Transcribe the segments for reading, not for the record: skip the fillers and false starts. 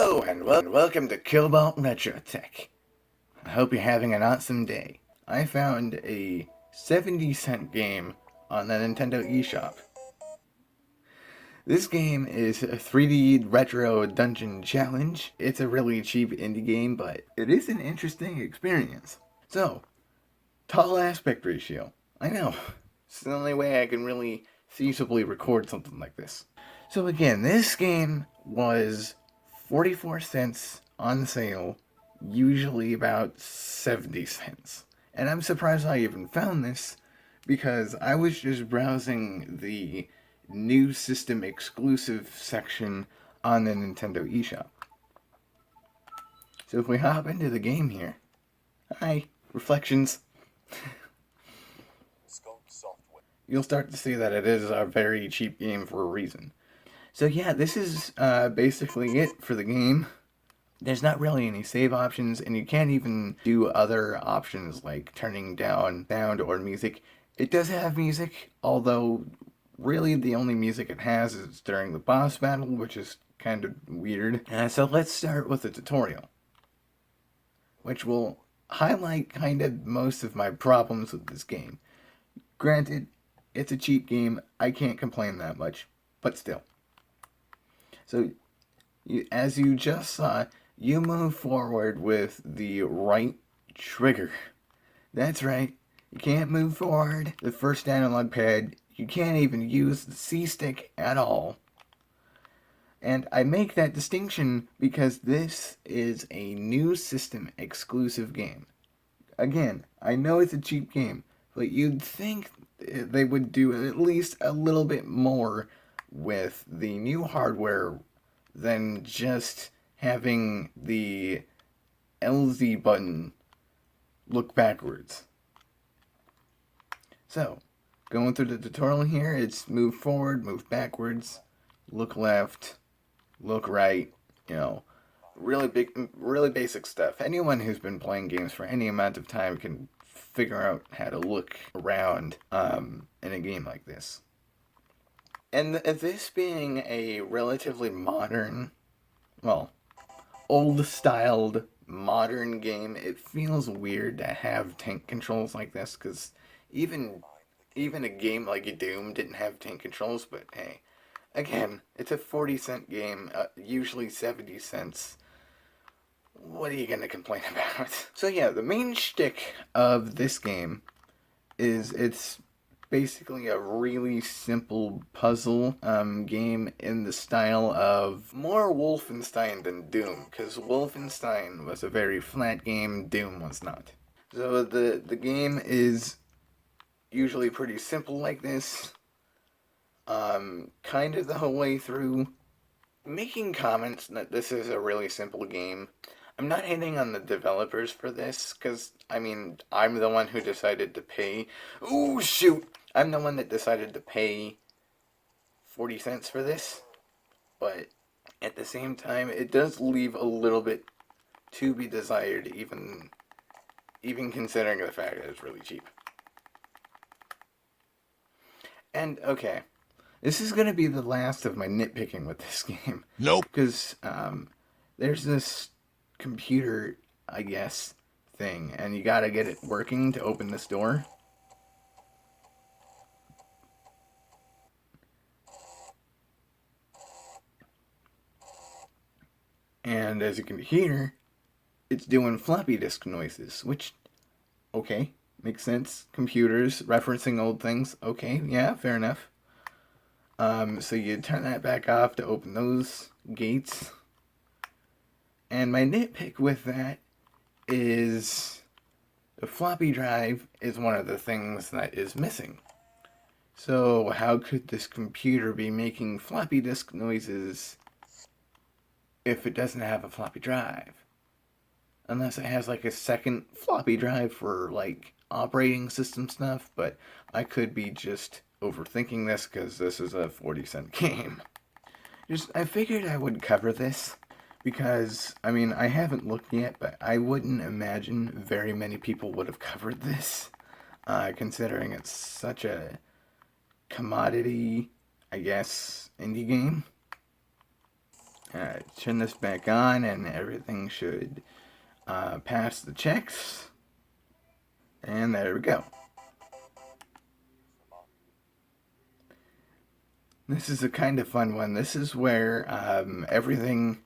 Hello and welcome to Killbot Retro Tech. I hope you're having an awesome day. I found a 70-cent game on the Nintendo eShop. This game is a 3D retro dungeon challenge. It's a really cheap indie game, but it is an interesting experience. So, tall aspect ratio. I know, it's the only way I can really feasibly record something like this. So again, this game was 44 cents on sale, usually about 70 cents. And I'm surprised I even found this because I was just browsing the new system exclusive section on the Nintendo eShop. So if we hop into the game here, hi, reflections. You'll start to see that it is a very cheap game for a reason. So yeah, this is basically it for the game. There's not really any save options, and you can't even do other options like turning down sound or music. It does have music, although really the only music it has is during the boss battle, which is kind of weird. So let's start with the tutorial, which will highlight kind of most of my problems with this game. Granted, it's a cheap game, I can't complain that much, but still. So, as you just saw, you move forward with the right trigger. That's right, you can't move forward the first analog pad. You can't even use the C-stick at all. And I make that distinction because this is a new system exclusive game. Again, I know it's a cheap game, but you'd think they would do at least a little bit more with the new hardware than just having the LZ button look backwards. So, going through the tutorial here, it's move forward, move backwards, look left, look right, really basic stuff. Anyone who's been playing games for any amount of time can figure out how to look around in a game like this. And this being a relatively modern, old-styled modern game, it feels weird to have tank controls like this, because even a game like Doom didn't have tank controls, but hey, again, it's a 40-cent game, usually 70 cents. What are you gonna complain about? So yeah, the main shtick of this game is it's basically a really simple puzzle game in the style of more Wolfenstein than Doom, because Wolfenstein was a very flat game, Doom was not. So the game is usually pretty simple like this, kind of the whole way through, making comments that this is a really simple game. I'm not hating on the developers for this, because, I'm the one who decided to pay... Ooh, shoot! I'm the one that decided to pay 40 cents for this, but at the same time, it does leave a little bit to be desired, even considering the fact that it's really cheap. And, okay, this is going to be the last of my nitpicking with this game. Nope. Because there's this computer, I guess, thing, and you gotta get it working to open this door. And as you can hear, it's doing floppy disk noises, which, okay, makes sense. Computers referencing old things. Okay, yeah, fair enough. So you turn that back off to open those gates. And my nitpick with that is the floppy drive is one of the things that is missing. So how could this computer be making floppy disk noises if it doesn't have a floppy drive? Unless it has like a second floppy drive for like operating system stuff, but I could be just overthinking this because this is a 40-cent game. I figured I would cover this because, I haven't looked yet, but I wouldn't imagine very many people would have covered this, considering it's such a commodity, I guess, indie game. Turn this back on and everything should pass the checks. And there we go. This is a kind of fun one. This is where everything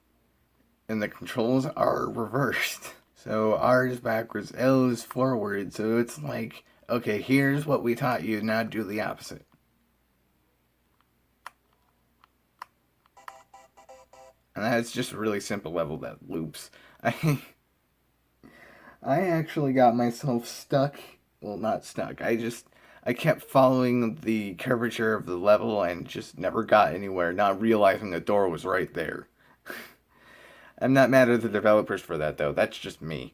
in the controls are reversed. So R is backwards, L is forward. So it's like, okay, here's what we taught you, now do the opposite. And that's just a really simple level that loops. I actually got myself stuck. Well, not stuck. I kept following the curvature of the level and just never got anywhere, not realizing the door was right there. I'm not mad at the developers for that, though. That's just me.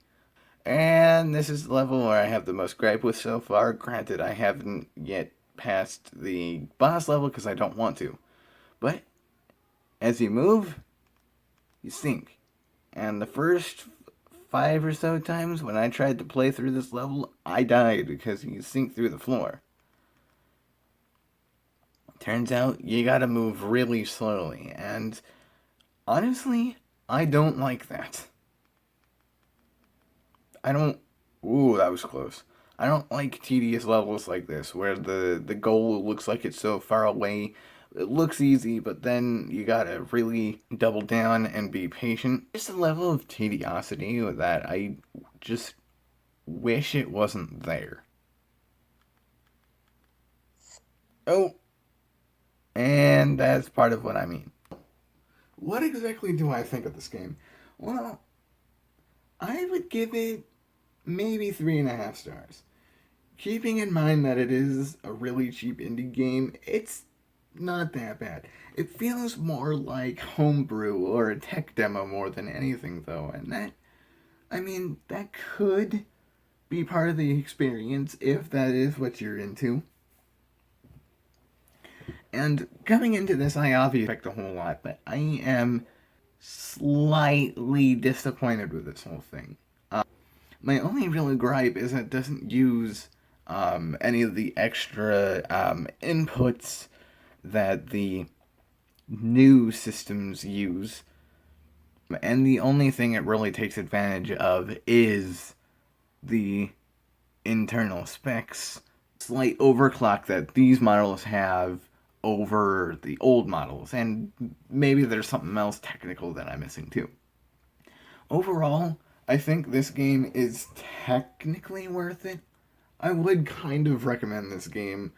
And this is the level where I have the most gripe with so far. Granted, I haven't yet passed the boss level because I don't want to. But as you move, you sink. And the first 5 or so times when I tried to play through this level, I died because you sink through the floor. Turns out you gotta move really slowly, and honestly, I don't like that. I don't. Ooh, that was close. I don't like tedious levels like this where the goal looks like it's so far away. It looks easy, but then you gotta really double down and be patient. Just a level of tediosity that I just wish it wasn't there. Oh, and that's part of what I mean. What exactly do I think of this game? Well, I would give it maybe 3.5 stars. Keeping in mind that it is a really cheap indie game, it's not that bad. It feels more like homebrew or a tech demo more than anything, though, and that could be part of the experience if that is what you're into. And coming into this, I obviously expect a whole lot, but I am slightly disappointed with this whole thing. My only real gripe is it doesn't use any of the extra inputs that the new systems use. And the only thing it really takes advantage of is the internal specs. Slight overclock that these models have over the old models. And maybe there's something else technical that I'm missing too. Overall, I think this game is technically worth it. I would kind of recommend this game